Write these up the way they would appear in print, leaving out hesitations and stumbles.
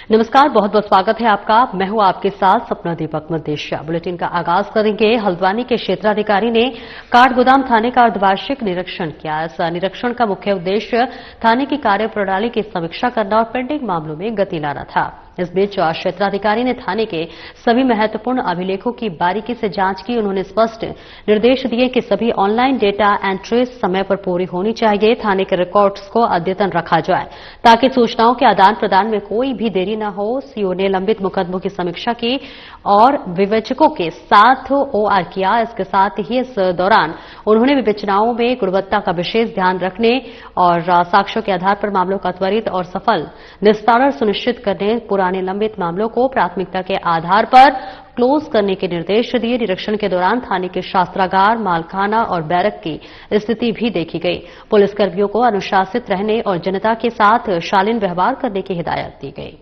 नमस्कार, बहुत बहुत स्वागत है आपका। मैं हूं आपके साथ सपना दीपक मदेशिया। बुलेटिन का आगाज करेंगे। हल्द्वानी के क्षेत्राधिकारी ने काठगोदाम थाने का अर्धवार्षिक निरीक्षण किया। इस निरीक्षण का मुख्य उद्देश्य थाने की कार्यप्रणाली की समीक्षा करना और पेंडिंग मामलों में गति लाना था। इस बीच क्षेत्राधिकारी ने थाने के सभी महत्वपूर्ण अभिलेखों की बारीकी से जांच की। उन्होंने स्पष्ट निर्देश दिए कि सभी ऑनलाइन डेटा एंट्री समय पर पूरी होनी चाहिए। थाने के रिकॉर्ड्स को अद्यतन रखा जाए ताकि सूचनाओं के आदान प्रदान में कोई भी देरी न हो। सीओ ने लंबित मुकदमों की समीक्षा की और विवेचकों के साथ ओआर किया। इसके साथ ही इस दौरान उन्होंने विवेचनाओं में गुणवत्ता का विशेष ध्यान रखने और साक्ष्यों के आधार पर मामलों का त्वरित और सफल निस्तारण सुनिश्चित करने, पुराने लंबित मामलों को प्राथमिकता के आधार पर क्लोज करने के निर्देश दिए। निरीक्षण के दौरान थाने के शास्त्रागार, मालखाना और बैरक की स्थिति भी देखी गई। पुलिसकर्मियों को अनुशासित रहने और जनता के साथ शालीन व्यवहार करने की हिदायत दी गई।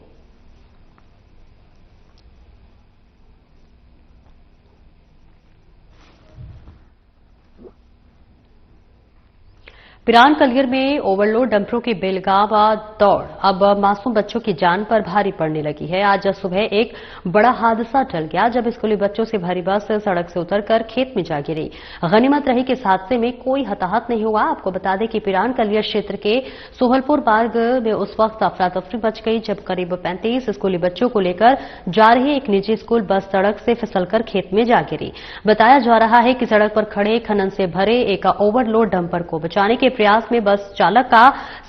पिरान कलियर में ओवरलोड डंपरों की बेलगामा दौड़ अब मासूम बच्चों की जान पर भारी पड़ने लगी है। आज सुबह एक बड़ा हादसा टल गया जब स्कूली बच्चों से भरी बस सड़क से उतरकर खेत में जा गिरी। गनीमत रही कि इस हादसे में कोई हताहत नहीं हुआ। आपको बता दें कि पिरान कलियर क्षेत्र के सोहलपुर मार्ग में उस वक्त अफरा तफरी मच गई जब करीब 35 स्कूली बच्चों को लेकर जा रही एक निजी स्कूल बस सड़क से फिसलकर खेत में जा गिरी। बताया जा रहा है कि सड़क पर खड़े खनन से भरे एक ओवरलोड डंपर को बचाने के प्रयास में बस चालक का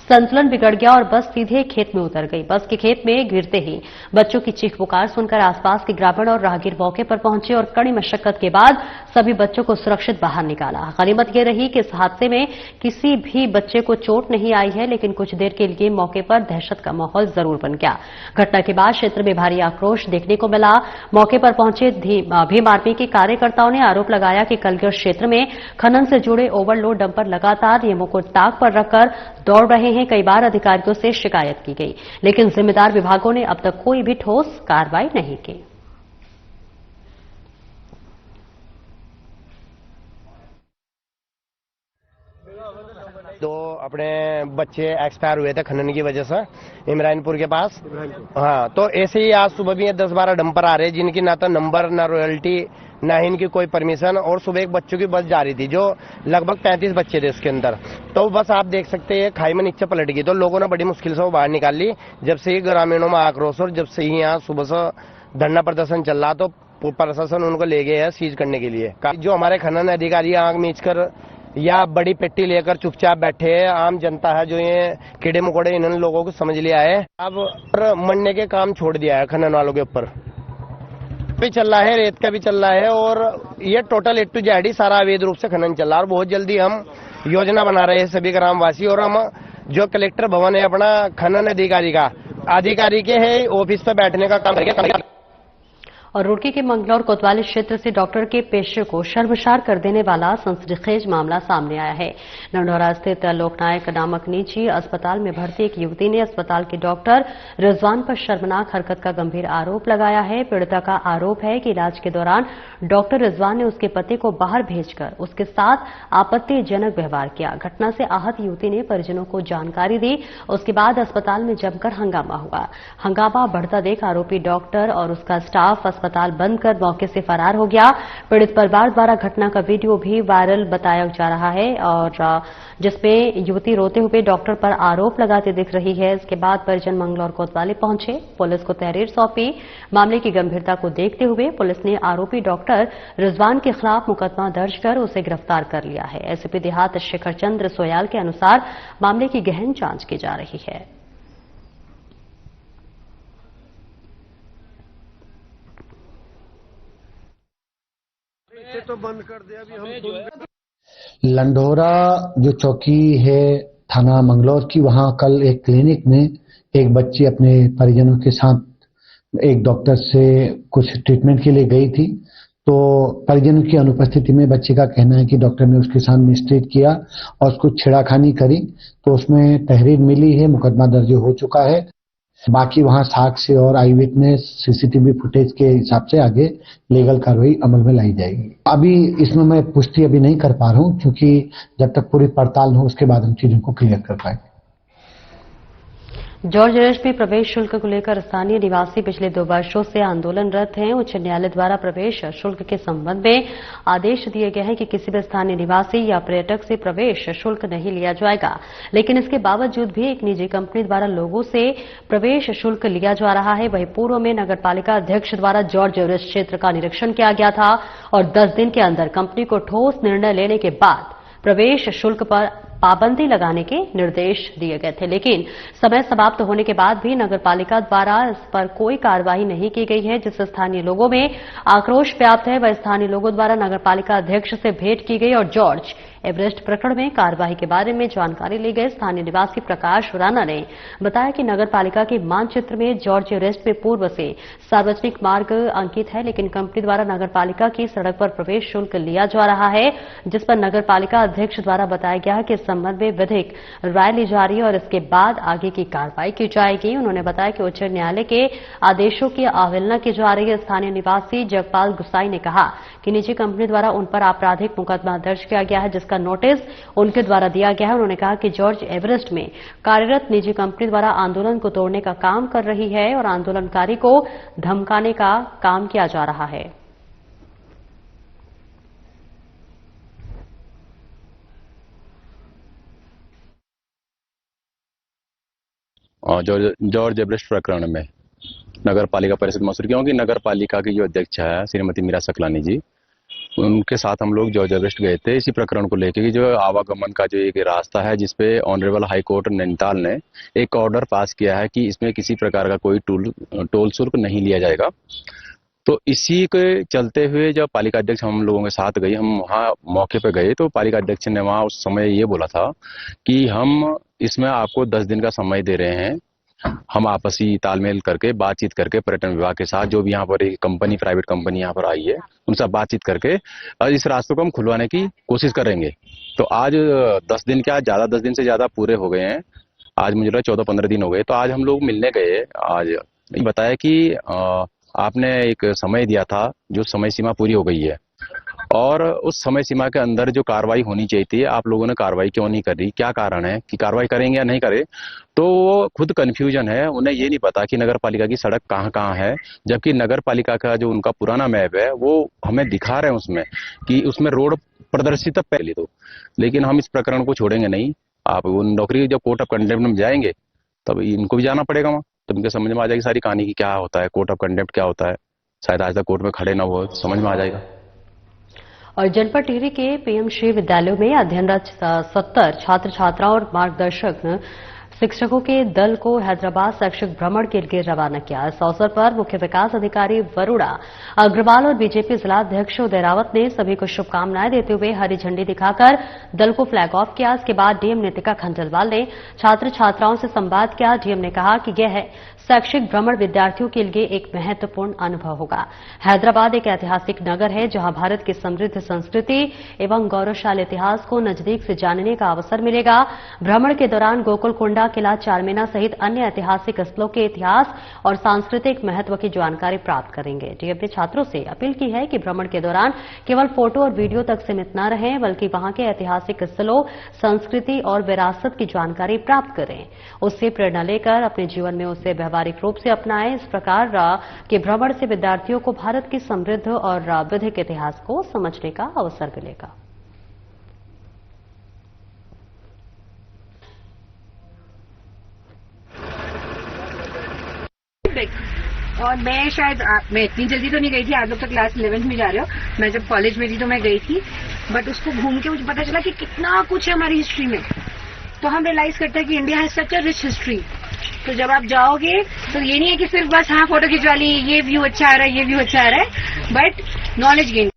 संतुलन बिगड़ गया और बस सीधे खेत में उतर गई। बस के खेत में गिरते ही बच्चों की चीख पुकार सुनकर आसपास के ग्रामीण और राहगीर मौके पर पहुंचे और कड़ी मशक्कत के बाद सभी बच्चों को सुरक्षित बाहर निकाला। गनीमत यह रही कि इस हादसे में किसी भी बच्चे को चोट नहीं आई है, लेकिन कुछ देर के लिए मौके पर दहशत का माहौल जरूर बन गया। घटना के बाद क्षेत्र में भारी आक्रोश देखने को मिला। मौके पर पहुंचे भीम आर्मी के कार्यकर्ताओं ने आरोप लगाया कि कलगिर क्षेत्र में खनन से जुड़े ओवरलोड डंपर लगातार नियमों को ताक पर रखकर दौड़ रहे हैं। कई बार अधिकारियों से शिकायत की गई, लेकिन जिम्मेदार विभागों ने अब तक कोई भी ठोस कार्रवाई नहीं की। दो अपने बच्चे एक्सपायर हुए थे खनन की वजह से इमरानपुर के पास। हाँ, तो ऐसे ही आज सुबह भी 10-12 डंपर आ रहे जिनकी ना तो नंबर, ना रॉयल्टी, ना ही इनकी कोई परमिशन। और सुबह एक बच्चों की बस जा रही थी जो लगभग 35 बच्चे थे उसके अंदर। तो बस आप देख सकते हैं खाई में नीचे पलट गई। तो लोगों ने बड़ी मुश्किल से वो बाहर निकाल ली। जब से ही ग्रामीणों में आक्रोश और जब से ही यहाँ सुबह से धरना प्रदर्शन चल रहा तो प्रशासन उनको ले गए है सीज करने के लिए। जो हमारे खनन अधिकारी आग मीच कर या बड़ी पेटी लेकर चुपचाप बैठे हैं, आम जनता है जो ये कीड़े मकोड़े इन्होंने लोगों को समझ लिया है। अब मरने के काम छोड़ दिया है खनन वालों के ऊपर भी चल रहा है, रेत का भी चल रहा है और ये टोटल A to Z ही सारा अवैध रूप से खनन चल रहा है। और बहुत जल्दी हम योजना बना रहे हैं सभी ग्रामवासी और हम जो कलेक्टर भवन है अपना खनन अधिकारी के है ऑफिस पे बैठने का काम करेंगे। और रुड़की के मंगलौर कोतवाली क्षेत्र से डॉक्टर के पेशे को शर्मसार कर देने वाला सनसनीखेज मामला सामने आया है। नंदौरा स्थित लोकनायक नामक निजी अस्पताल में भर्ती एक युवती ने अस्पताल के डॉक्टर रिजवान पर शर्मनाक हरकत का गंभीर आरोप लगाया है। पीड़िता का आरोप है कि इलाज के दौरान डॉक्टर रिजवान ने उसके पति को बाहर भेजकर उसके साथ आपत्तिजनक व्यवहार किया। घटना से आहत युवती ने परिजनों को जानकारी दी। उसके बाद अस्पताल में जमकर हंगामा हुआ। हंगामा बढ़ता देख आरोपी डॉक्टर और उसका स्टाफ अस्पताल बंद कर मौके से फरार हो गया। पीड़ित परिवार द्वारा घटना का वीडियो भी वायरल बताया जा रहा है और जिसमें युवती रोते हुए डॉक्टर पर आरोप लगाते दिख रही है। इसके बाद परिजन मंगलौर कोतवाली पहुंचे, पुलिस को तहरीर सौंपी। मामले की गंभीरता को देखते हुए पुलिस ने आरोपी डॉक्टर रिजवान के खिलाफ मुकदमा दर्ज कर उसे गिरफ्तार कर लिया है। एसपी देहात शेखर चंद्र सोयाल के अनुसार मामले की गहन जांच की जा रही है। तो बंद कर दिया अभी हम। लंडोरा जो चौकी है थाना मंगलौर की, वहां कल एक क्लिनिक में एक बच्ची अपने परिजनों के साथ एक डॉक्टर से कुछ ट्रीटमेंट के लिए गई थी। तो परिजनों की अनुपस्थिति में बच्चे का कहना है कि डॉक्टर ने उसके साथ मिसट्रीट किया और उसको छेड़ाखानी करी। तो उसमें तहरीर मिली है, मुकदमा दर्ज हो चुका है। बाकी वहां साक्ष्य और आई विटनेस सीसीटीवी फुटेज के हिसाब से आगे लीगल कार्रवाई अमल में लाई जाएगी। अभी इसमें मैं पुष्टि अभी नहीं कर पा रहा हूं क्योंकि जब तक पूरी पड़ताल हो उसके बाद हम चीजों को क्लियर कर पाएंगे। जॉर्ज एवरेस्ट में प्रवेश शुल्क को लेकर स्थानीय निवासी पिछले 2 वर्षों से आंदोलनरत हैं। उच्च न्यायालय द्वारा प्रवेश शुल्क के संबंध में आदेश दिए गए हैं कि किसी भी स्थानीय निवासी या पर्यटक से प्रवेश शुल्क नहीं लिया जाएगा, लेकिन इसके बावजूद भी एक निजी कंपनी द्वारा लोगों से प्रवेश शुल्क लिया जा रहा है। वहीं पूर्व में नगरपालिका अध्यक्ष द्वारा जॉर्ज एवरेस्ट क्षेत्र का निरीक्षण किया गया था और 10 दिन के अंदर कंपनी को ठोस निर्णय लेने के बाद प्रवेश शुल्क पर पाबंदी लगाने के निर्देश दिए गए थे, लेकिन समय समाप्त होने के बाद भी नगरपालिका द्वारा इस पर कोई कार्रवाई नहीं की गई है, जिससे स्थानीय लोगों में आक्रोश व्याप्त है। वह स्थानीय लोगों द्वारा नगरपालिका अध्यक्ष से भेंट की गई और जॉर्ज एवरेस्ट प्रकरण में कार्रवाई के बारे में जानकारी ली गई। स्थानीय निवासी प्रकाश राणा ने बताया कि नगरपालिका के मानचित्र में जॉर्ज एवरेस्ट में पूर्व से सार्वजनिक मार्ग अंकित है, लेकिन कंपनी द्वारा नगरपालिका की सड़क पर प्रवेश शुल्क लिया जा रहा है, जिस पर नगरपालिका अध्यक्ष द्वारा बताया गया है कि इस संबंध में विधिक राय ली जा रही है और इसके बाद आगे की कार्रवाई की जाएगी। उन्होंने बताया कि उच्च न्यायालय के आदेशों की अवहेलना की जा रही है। स्थानीय निवासी जगपाल गुसाई ने कहा कि निजी कंपनी द्वारा उन पर आपराधिक मुकदमा दर्ज किया गया है, जिसका नोटिस उनके द्वारा दिया गया है। उन्होंने कहा कि जॉर्ज एवरेस्ट में कार्यरत निजी कंपनी द्वारा आंदोलन को तोड़ने का काम कर रही है और आंदोलनकारी को धमकाने का काम किया जा रहा है। जॉर्ज एवरेस्ट प्रकरण में नगर पालिका परिषद मैसूर, क्योंकि नगर पालिका की जो अध्यक्ष है श्रीमती मीरा सकलानी जी, उनके साथ हम लोग जॉर्ज एवरेस्ट गए थे इसी प्रकरण को लेकर कि जो आवागमन का जो एक रास्ता है जिसपे ऑनरेबल हाई कोर्ट नैनीताल ने एक ऑर्डर पास किया है कि इसमें किसी प्रकार का कोई टोल शुल्क नहीं लिया जाएगा। तो इसी के चलते हुए जब पालिका अध्यक्ष हम लोगों के साथ गई, हम वहाँ मौके पर गए तो पालिका अध्यक्ष ने वहाँ उस समय ये बोला था कि हम इसमें आपको 10 दिन का समय दे रहे हैं, हम आपसी तालमेल करके बातचीत करके पर्यटन विभाग के साथ जो भी यहाँ पर एक कंपनी प्राइवेट कंपनी यहाँ पर आई है उनसे बातचीत करके इस रास्ते को हम खुलवाने की कोशिश करेंगे। तो आज 10 दिन क्या ज्यादा 10 दिन से ज्यादा पूरे हो गए हैं, आज मुझे लगा 14-15 दिन हो गए। तो आज हम लोग मिलने गए, आज बताया कि आपने एक समय दिया था जो समय सीमा पूरी हो गई है और उस समय सीमा के अंदर जो कार्रवाई होनी चाहिए थी आप लोगों ने कार्रवाई क्यों नहीं करी, क्या कारण है कि कार्रवाई करेंगे या नहीं करें। तो वो खुद कंफ्यूजन है, उन्हें ये नहीं पता कि नगर पालिका की सड़क कहाँ कहाँ है, जबकि नगर पालिका का जो उनका पुराना मैप है वो हमें दिखा रहे हैं उसमें कि उसमें रोड प्रदर्शित पहले तो, लेकिन हम इस प्रकरण को छोड़ेंगे नहीं। आप उन नौकरी जब कोर्ट ऑफ कंटेम्प्ट में जाएंगे तब इनको भी जाना पड़ेगा वहाँ, तो इनके समझ में आ जाएगी सारी कहानी की क्या होता है, कोर्ट ऑफ कंटेम्प्ट क्या होता है। शायद आज तक कोर्ट में खड़े ना हो, समझ में आ जाएगा। और जनपद टिहरी के पीएमश्री विद्यालयों में अध्ययनरत 70 छात्र छात्राओं और मार्गदर्शक शिक्षकों के दल को हैदराबाद शैक्षिक भ्रमण के लिए रवाना किया। इस अवसर पर मुख्य विकास अधिकारी वरुणा अग्रवाल और बीजेपी जिला अध्यक्ष उदय रावत ने सभी को शुभकामनाएं देते हुए हरी झंडी दिखाकर दल को फ्लैग ऑफ किया। इसके बाद डीएम नितिका खंडेलवाल ने छात्र छात्राओं से संवाद किया। डीएम ने कहा कि यह शैक्षिक भ्रमण विद्यार्थियों के लिए एक महत्वपूर्ण अनुभव होगा। हैदराबाद एक ऐतिहासिक नगर है जहां भारत की समृद्ध संस्कृति एवं गौरवशाली इतिहास को नजदीक से जानने का अवसर मिलेगा। भ्रमण के दौरान गोकुलकोंडा किला, चारमीनार सहित अन्य ऐतिहासिक स्थलों के इतिहास और सांस्कृतिक महत्व की जानकारी प्राप्त करेंगे। डीएम ने छात्रों से अपील की है कि भ्रमण के दौरान केवल फोटो और वीडियो तक सीमित न रहें, बल्कि वहां के ऐतिहासिक स्थलों, संस्कृति और विरासत की जानकारी प्राप्त करें। उससे प्रेरणा लेकर अपने जीवन में उसे व्यावहारिक रूप से अपनाएं। इस प्रकार के भ्रमण से विद्यार्थियों को भारत की समृद्ध और विधिक इतिहास को समझने का अवसर मिलेगा। और मैं शायद मैं इतनी जल्दी तो नहीं गई थी, आप लोग तो क्लास 11th में जा रहे हो, मैं जब कॉलेज में थी तो मैं गई थी, बट उसको घूम के मुझे पता चला कि कितना कुछ है हमारी हिस्ट्री में। तो हम रियलाइज करते हैं कि India has such a rich history. तो जब आप जाओगे तो ये नहीं है कि सिर्फ बस हाँ फोटो खिंचवा ली, ये व्यू अच्छा आ रहा है, ये व्यू अच्छा आ रहा है, बट नॉलेज गेन।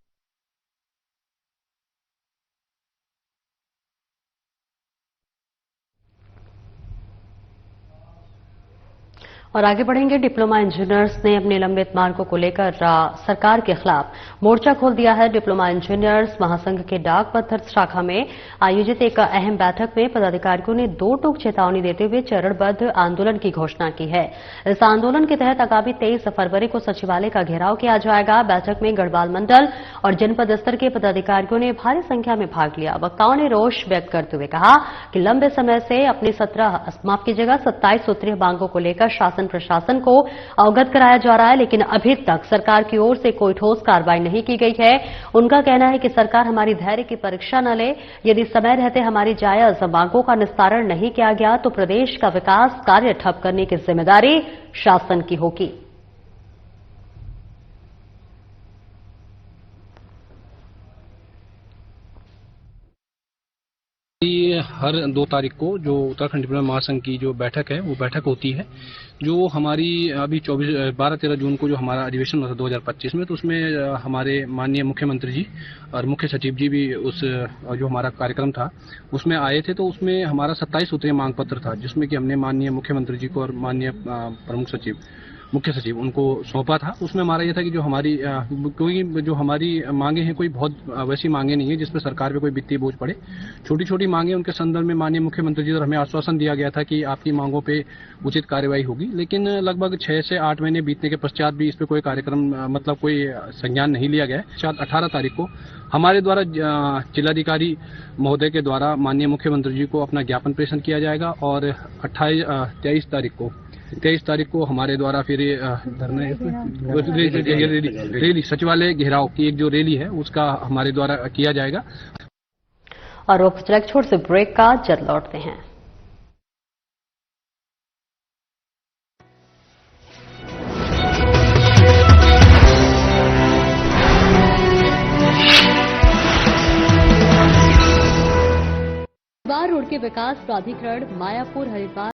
और आगे बढ़ेंगे। डिप्लोमा इंजीनियर्स ने अपने लंबित मांगों को लेकर सरकार के खिलाफ मोर्चा खोल दिया है। डिप्लोमा इंजीनियर्स महासंघ के डाक पत्थर शाखा में आयोजित एक अहम बैठक में पदाधिकारियों ने 2 टूक चेतावनी देते हुए चरणबद्ध आंदोलन की घोषणा की है। इस आंदोलन के तहत आगामी 23 फरवरी को सचिवालय का घेराव किया जाएगा। बैठक में गढ़वाल मंडल और जनपद स्तर के पदाधिकारियों ने भारी संख्या में भाग लिया। वक्ताओं ने रोष व्यक्त करते हुए कहा कि लंबे समय से अपनी 27 सूत्रीय मांगों को लेकर शासन प्रशासन को अवगत कराया जा रहा है, लेकिन अभी तक सरकार की ओर से कोई ठोस कार्रवाई नहीं की गई है। उनका कहना है कि सरकार हमारी धैर्य की परीक्षा न ले। यदि समय रहते हमारी जायज मांगों का निस्तारण नहीं किया गया तो प्रदेश का विकास कार्य ठप करने की जिम्मेदारी शासन की होगी। हर 2 तारीख को जो उत्तराखंड डिप्लोमा महासंघ की जो बैठक है वो बैठक होती है, जो हमारी अभी 12-13 जून को जो हमारा अधिवेशन हुआ था 2025 में, तो उसमें हमारे माननीय मुख्यमंत्री जी और मुख्य सचिव जी भी उस जो हमारा कार्यक्रम था उसमें आए थे। तो उसमें हमारा 27 सूत्रीय मांग पत्र था, जिसमें कि हमने माननीय मुख्यमंत्री जी को और माननीय प्रमुख सचिव मुख्य सचिव उनको सौंपा था। उसमें हमारा ये था कि जो हमारी मांगे हैं कोई बहुत वैसी मांगे नहीं है जिस पर सरकार पे कोई वित्तीय बोझ पड़े। छोटी छोटी मांगे, उनके संदर्भ में माननीय मुख्यमंत्री जी और हमें आश्वासन दिया गया था कि आपकी मांगों पे उचित कार्रवाई होगी, लेकिन लगभग 6 से 8 महीने बीतने के पश्चात भी इस पर कोई कार्यक्रम कोई संज्ञान नहीं लिया गया। 18 तारीख को हमारे द्वारा जिलाधिकारी महोदय के द्वारा माननीय मुख्यमंत्री जी को अपना ज्ञापन प्रेषण किया जाएगा और 23 तारीख को हमारे द्वारा फिर रैली सचिवालय घेराव की एक जो रैली है उसका हमारे द्वारा किया जाएगा। और अब छोटे से ब्रेक का जल्द लौटते हैं। हरिद्वार रोड के विकास प्राधिकरण मायापुर हरिद्वार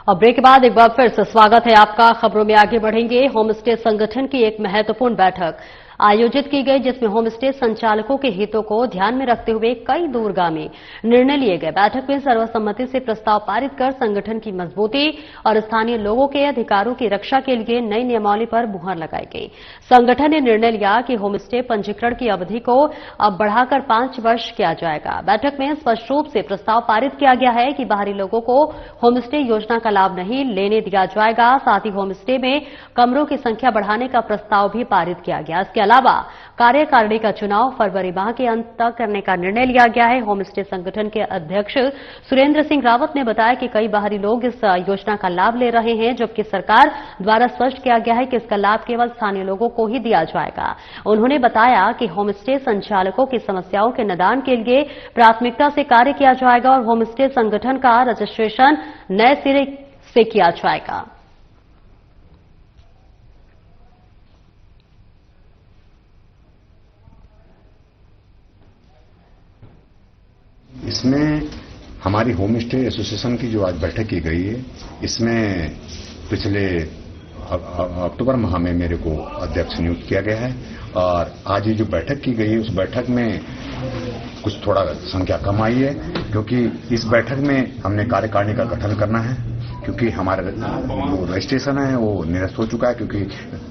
और ब्रेक के बाद एक बार फिर से स्वागत है आपका। खबरों में आगे बढ़ेंगे। होम स्टे संगठन की एक महत्वपूर्ण बैठक आयोजित की गई, जिसमें होम स्टे संचालकों के हितों को ध्यान में रखते हुए कई दूरगामी निर्णय लिए गए। बैठक में सर्वसम्मति से प्रस्ताव पारित कर संगठन की मजबूती और स्थानीय लोगों के अधिकारों की रक्षा के लिए नई नियमावली पर मुहर लगाई गई। संगठन ने निर्णय लिया कि होम स्टे पंजीकरण की अवधि को अब बढ़ाकर 5 वर्ष किया जाएगा। बैठक में स्पष्ट रूप से प्रस्ताव पारित किया गया है कि बाहरी लोगों को होम स्टे योजना का लाभ नहीं लेने दिया जाएगा। साथ ही होम स्टे में कमरों की संख्या बढ़ाने का प्रस्ताव भी पारित किया गया। इसके अलावा कार्यकारिणी का चुनाव फरवरी माह के अंत तक करने का निर्णय लिया गया है। होम स्टे संगठन के अध्यक्ष सुरेंद्र सिंह रावत ने बताया कि कई बाहरी लोग इस योजना का लाभ ले रहे हैं, जबकि सरकार द्वारा स्पष्ट किया गया है कि इसका लाभ केवल स्थानीय लोगों को ही दिया जाएगा। उन्होंने बताया कि होम स्टे संचालकों की समस्याओं के निदान के लिए प्राथमिकता से कार्य किया जाएगा और होम स्टे संगठन का रजिस्ट्रेशन नए सिरे से किया जाएगा। इसमें हमारी होम स्टे एसोसिएशन की जो आज बैठक की गई है, इसमें पिछले अक्टूबर माह में मेरे को अध्यक्ष नियुक्त किया गया है और आज ये जो बैठक की गई है उस बैठक में कुछ थोड़ा संख्या कम आई है, क्योंकि इस बैठक में हमने कार्यकारिणी का गठन करना है, क्योंकि हमारा जो रजिस्ट्रेशन है वो निरस्त हो चुका है, क्योंकि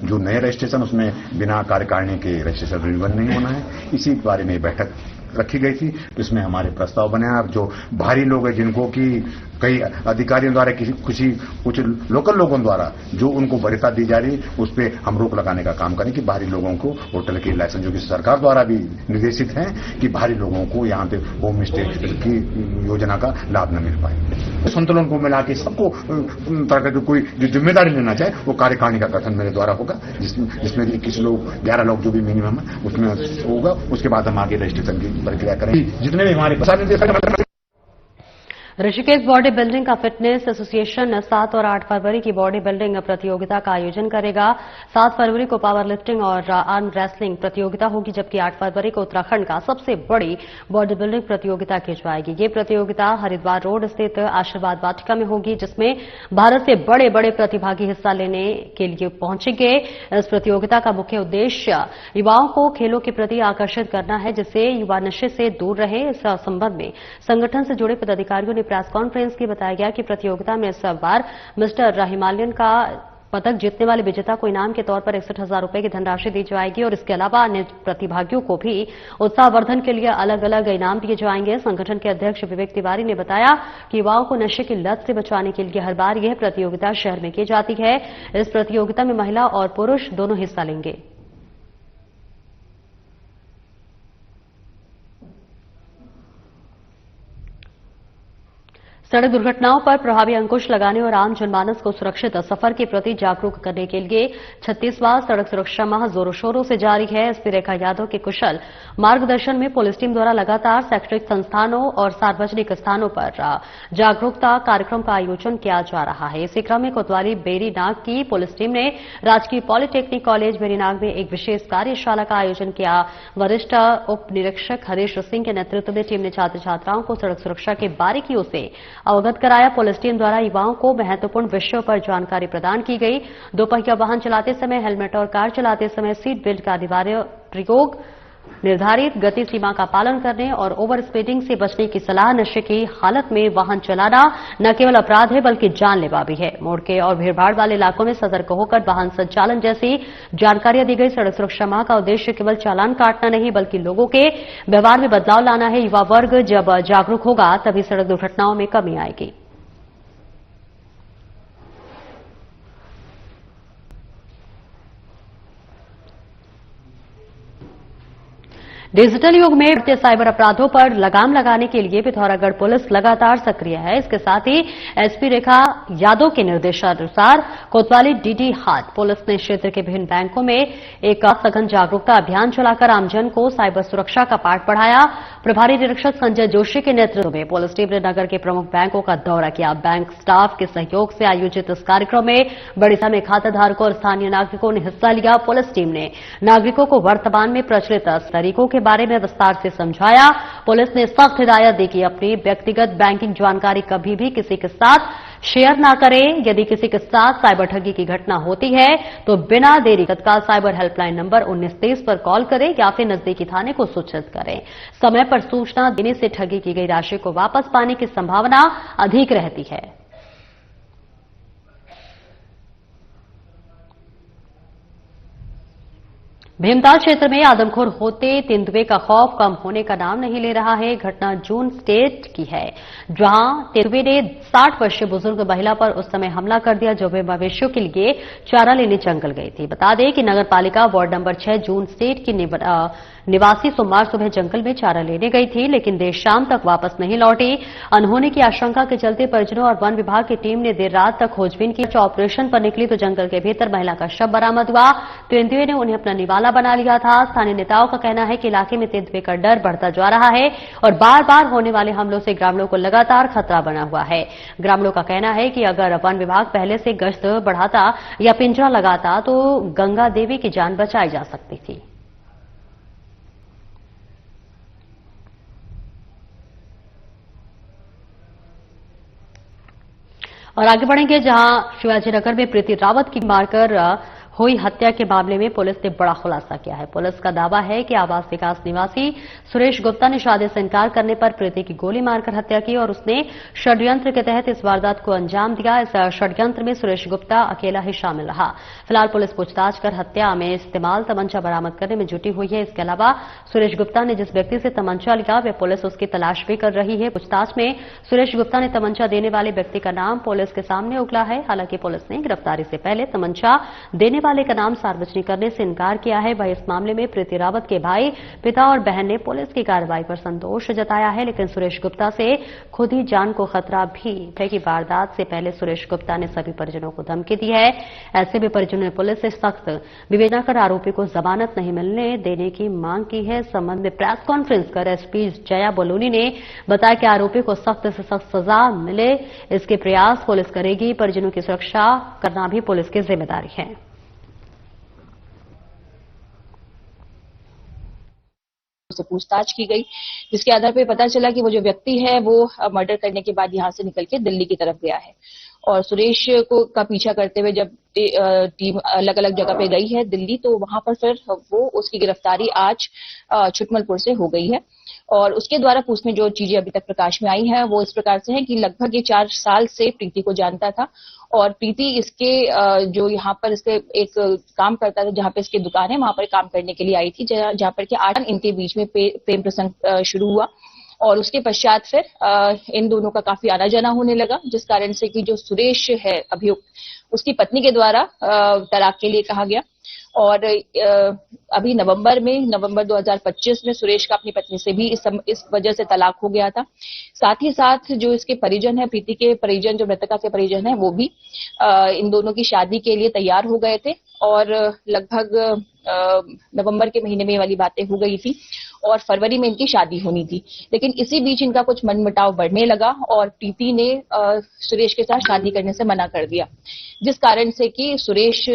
जो नए रजिस्ट्रेशन उसमें बिना कार्यकारिणी के रजिस्ट्रेशन रिन्यूअल नहीं होना है। इसी बारे में बैठक रखी गई थी, तो इसमें हमारे प्रस्ताव बने हैं। जो बाहरी लोग हैं जिनको कि कई अधिकारियों द्वारा कुछ लोकल लोगों द्वारा जो उनको वरीयता दी जा रही है उस पर हम रोक लगाने का काम करें कि बाहरी लोगों को होटल के लाइसेंस, जो कि सरकार द्वारा भी निर्देशित है कि बाहरी लोगों को यहाँ पे होम स्टे की योजना का लाभ न मिल पाए। संतुलन को मिला के सबको तरह का कोई जो जिम्मेदारी लेना चाहे वो कार्यकारिणी का गठन मेरे द्वारा होगा, जिसमें 21 लोग 11 लोग जो भी मिनिमम है उसमें होगा। उसके बाद हम आगे रजिस्ट्रेशन की प्रक्रिया करें। जितने भी हमारे ऋषिकेश बॉडी बिल्डिंग का फिटनेस एसोसिएशन 7 और 8 फरवरी की बॉडी बिल्डिंग प्रतियोगिता का आयोजन करेगा। 7 फरवरी को पावर लिफ्टिंग और आर्म रेसलिंग प्रतियोगिता होगी, जबकि 8 फरवरी को उत्तराखंड का सबसे बड़ी बॉडी बिल्डिंग प्रतियोगिता की जाएगी। ये प्रतियोगिता हरिद्वार रोड स्थित आशीर्वाद वाटिका में होगी, जिसमें भारत से बड़े बड़े प्रतिभागी हिस्सा लेने के लिए पहुंचेंगे। इस प्रतियोगिता का मुख्य उद्देश्य युवाओं को खेलों के प्रति आकर्षित करना है, जिससे युवा नशे से दूर रहे। इस संबंध में संगठन से जुड़े पदाधिकारियों ने प्रेस कॉन्फ्रेंस की बताया गया कि प्रतियोगिता में इस बार मिस्टर हिमालयन का पदक जीतने वाले विजेता को इनाम के तौर पर 61,000 रुपए की धनराशि दी जाएगी और इसके अलावा अन्य प्रतिभागियों को भी उत्साहवर्धन के लिए अलग अलग इनाम दिए जाएंगे। संगठन के अध्यक्ष विवेक तिवारी ने बताया कि युवाओं को नशे की लत से बचाने के लिए हर बार यह प्रतियोगिता शहर में की जाती है। इस प्रतियोगिता में महिला और पुरुष दोनों हिस्सा लेंगे। सड़क दुर्घटनाओं पर प्रभावी अंकुश लगाने और आम जनमानस को सुरक्षित सफर के प्रति जागरूक करने के लिए 36वां सड़क सुरक्षा माह जोरों शोरों से जारी है। एसपी रेखा यादव के कुशल मार्गदर्शन में पुलिस टीम द्वारा लगातार शैक्षणिक संस्थानों और सार्वजनिक स्थानों पर जागरूकता कार्यक्रम का आयोजन किया जा रहा है। इसी क्रम में कोतवाली बेरीनाग की पुलिस टीम ने राजकीय पॉलिटेक्निक कॉलेज बेरीनाग में एक विशेष कार्यशाला का आयोजन किया। वरिष्ठ उप निरीक्षक हरीश सिंह के नेतृत्व में टीम ने छात्र छात्राओं को सड़क सुरक्षा की बारीकियों से अवगत कराया। पुलिस टीम द्वारा युवाओं को महत्वपूर्ण विषयों पर जानकारी प्रदान की गई। दोपहिया वाहन चलाते समय हेलमेट और कार चलाते समय सीट बेल्ट का अनिवार्य प्रयोग, निर्धारित गति सीमा का पालन करने और ओवर स्पीडिंग से बचने की सलाह। नशे की हालत में वाहन चलाना न केवल अपराध है बल्कि जानलेवा भी है। मोड़ के और भीड़भाड़ वाले इलाकों में सतर्क होकर वाहन संचालन जैसी जानकारियां दी गई। सड़क सुरक्षा माह का उद्देश्य केवल चालान काटना नहीं बल्कि लोगों के व्यवहार में बदलाव लाना है। युवा वर्ग जब जागरूक होगा तभी सड़क दुर्घटनाओं में कमी आएगी। डिजिटल युग में बढ़ते साइबर अपराधों पर लगाम लगाने के लिए पिथौरागढ़ पुलिस लगातार सक्रिय है। इसके साथ ही एसपी रेखा यादव के निर्देशानुसार कोतवाली डीडी हाट पुलिस ने क्षेत्र के विभिन्न बैंकों में एक सघन जागरूकता अभियान चलाकर आमजन को साइबर सुरक्षा का पाठ पढ़ाया। प्रभारी निरीक्षक संजय जोशी के नेतृत्व में पुलिस टीम ने नगर के प्रमुख बैंकों का दौरा किया। बैंक स्टाफ के सहयोग से आयोजित इस कार्यक्रम में बड़ी संख्या में खाता धारकों और स्थानीय नागरिकों ने हिस्सा लिया। पुलिस टीम ने नागरिकों को वर्तमान में प्रचलित तरीकों के बारे में विस्तार से समझाया। पुलिस ने सख्त हिदायत दी कि अपनी व्यक्तिगत बैंकिंग जानकारी कभी भी किसी के साथ शेयर ना करें। यदि किसी के साथ साइबर ठगी की घटना होती है तो बिना देरी तत्काल साइबर हेल्पलाइन नंबर 1923 पर कॉल करें या फिर नजदीकी थाने को सूचित करें। समय पर सूचना देने से ठगी की गई राशि को वापस पाने की संभावना अधिक रहती है। भीमताल क्षेत्र में आदमखोर होते तेंदुए का खौफ कम होने का नाम नहीं ले रहा है। घटना जून स्टेट की है, जहां तेंदुए ने 60 वर्षीय बुजुर्ग महिला पर उस समय हमला कर दिया जो वे मवेशियों के लिए चारा लेने जंगल गई थी। बता दें कि नगर पालिका वार्ड नंबर 6 जून स्टेट की निवासी सोमवार सुबह जंगल में चारा लेने गई थी, लेकिन देर शाम तक वापस नहीं लौटी। अनहोनी की आशंका के चलते परिजनों और वन विभाग की टीम ने देर रात तक खोजबीन की। ऑपरेशन पर निकली तो जंगल के भीतर महिला का शव बरामद हुआ। तेंदुए ने उन्हें अपना निवाला बना लिया था। स्थानीय नेताओं का कहना है कि इलाके में तेंदुए का डर बढ़ता जा रहा है और बार बार होने वाले हमलों से ग्रामीणों को लगातार खतरा बना हुआ है। ग्रामीणों का कहना है कि अगर वन विभाग पहले से गश्त बढ़ाता या पिंजरा लगाता तो गंगा देवी की जान बचाई जा सकती थी। और आगे बढ़ेंगे, जहां शिवाजीनगर में प्रीति रावत की मारकर हुई हत्या के मामले में पुलिस ने बड़ा खुलासा किया है। पुलिस का दावा है कि आवास विकास निवासी सुरेश गुप्ता ने शादी से इनकार करने पर प्रीति की गोली मारकर हत्या की और उसने षड्यंत्र के तहत इस वारदात को अंजाम दिया। इस षड्यंत्र में सुरेश गुप्ता अकेला ही शामिल रहा। फिलहाल पुलिस पूछताछ कर हत्या में इस्तेमाल तमंचा बरामद करने में जुटी हुई है। इसके अलावा सुरेश गुप्ता ने जिस व्यक्ति से तमंचा लिया वे पुलिस उसकी तलाश भी कर रही है। पूछताछ में सुरेश गुप्ता ने तमंचा देने वाले व्यक्ति का नाम पुलिस के सामने उगला है। हालांकि पुलिस ने गिरफ्तारी से पहले तमंचा देने वाले का नाम सार्वजनिक करने से इनकार किया है। वहीं इस मामले में प्रीति रावत के भाई, पिता और बहन ने पुलिस की कार्रवाई पर संतोष जताया है, लेकिन सुरेश गुप्ता से खुद ही जान को खतरा भी है कि वारदात से पहले सुरेश गुप्ता ने सभी परिजनों को धमकी दी है। ऐसे में परिजनों ने पुलिस से सख्त विवेचना कर आरोपी को जमानत नहीं मिलने देने की मांग की है। इस संबंध में प्रेस कॉन्फ्रेंस कर एसपी जया बलूनी ने बताया कि आरोपी को सख्त से सख्त सजा मिले, इसके प्रयास पुलिस करेगी। परिजनों की सुरक्षा करना भी पुलिस की जिम्मेदारी है। से पूछताछ की गई, जिसके आधार पर पता चला कि वो जो व्यक्ति है वो मर्डर करने के बाद यहां से निकल के दिल्ली की तरफ गया है और सुरेश का पीछा करते हुए जब टीम अलग अलग जगह पे गई है दिल्ली, तो वहां पर फिर वो उसकी गिरफ्तारी आज छुटमलपुर से हो गई है। और उसके द्वारा पूछने जो चीजें अभी तक प्रकाश में आई हैं वो इस प्रकार से है कि लगभग ये 4 साल से प्रीति को जानता था और प्रीति इसके जो यहाँ पर इसके एक काम करता था, जहाँ पे इसकी दुकान है वहां पर काम करने के लिए आई थी, जहाँ पर के 8 इनके बीच में प्रेम प्रसंग शुरू हुआ और उसके पश्चात फिर इन दोनों का काफी आना जाना होने लगा, जिस कारण से कि जो सुरेश है अभियुक्त उसकी पत्नी के द्वारा तलाक के लिए कहा गया। और अभी नवंबर 2025 में सुरेश का अपनी पत्नी से भी इस वजह से तलाक हो गया था। साथ ही साथ जो इसके परिजन है, प्रीति के परिजन, जो मृतका के परिजन है, वो भी इन दोनों की शादी के लिए तैयार हो गए थे और लगभग नवंबर के महीने में ये वाली बातें हो गई थी और फरवरी में इनकी शादी होनी थी। लेकिन इसी बीच इनका कुछ मनमुटाव बढ़ने लगा और प्रीति ने सुरेश के साथ शादी करने से मना कर दिया, जिस कारण से कि सुरेश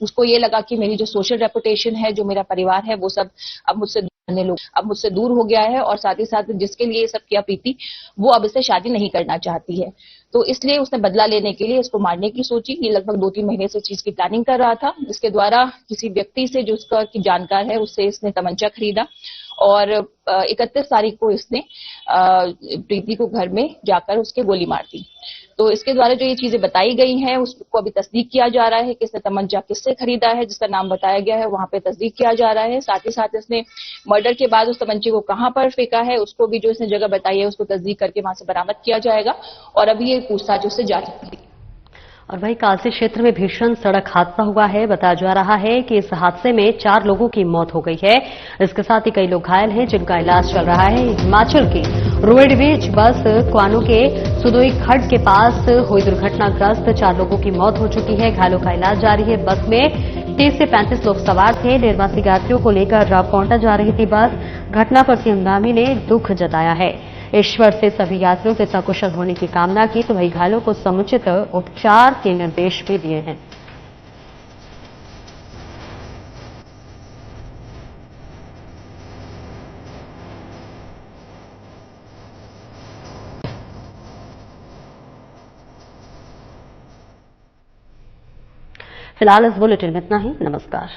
उसको ये लगा कि मेरी जो सोशल रेपुटेशन है, जो मेरा परिवार है, वो सब अब मुझसे दूर हो गया है और साथ ही साथ जिसके लिए ये सब किया प्रीति, वो अब इससे शादी नहीं करना चाहती है। तो इसलिए उसने बदला लेने के लिए इसको मारने की सोची। ये लगभग 2-3 महीने से चीज की प्लानिंग कर रहा था, जिसके द्वारा किसी व्यक्ति से जो उसका की जानकार है उससे इसने तमंचा खरीदा और 31 तारीख को इसने प्रीति को घर में जाकर उसके गोली मार दी। तो इसके द्वारा जो ये चीजें बताई गई हैं उसको अभी तस्दीक किया जा रहा है कि इसने तमंचा किससे खरीदा है, जिसका नाम बताया गया है वहां पे तस्दीक किया जा रहा है। साथ ही साथ इसने मर्डर के बाद उस तमंचे को कहां पर फेंका है उसको भी जो इसने जगह बताई है उसको तस्दीक करके वहां से बरामद किया जाएगा और अभी ये पूछताछ उससे जारी रहेगी। और वहीं कालसी क्षेत्र में भीषण सड़क हादसा हुआ है। बताया जा रहा है कि इस हादसे में 4 लोगों की मौत हो गई है। इसके साथ ही कई लोग घायल हैं जिनका इलाज चल रहा है। हिमाचल की रोडवेज बस क्वानो के सुदोई खड्ड के पास हुई दुर्घटनाग्रस्त 4 लोगों की मौत हो चुकी है। घायलों का इलाज जारी है। बस में 30 से 35 लोग सवार थे। निर्वासित यात्रियों को लेकर रावकोंटा जा रही थी बस। घटना पर सीएम गांधी ने दुख जताया है। ईश्वर से सभी यात्रियों के सकुशल होने की कामना की तो वही घायलों को समुचित उपचार के निर्देश भी दिए हैं। फिलहाल इस बुलेटिन में इतना ही। नमस्कार।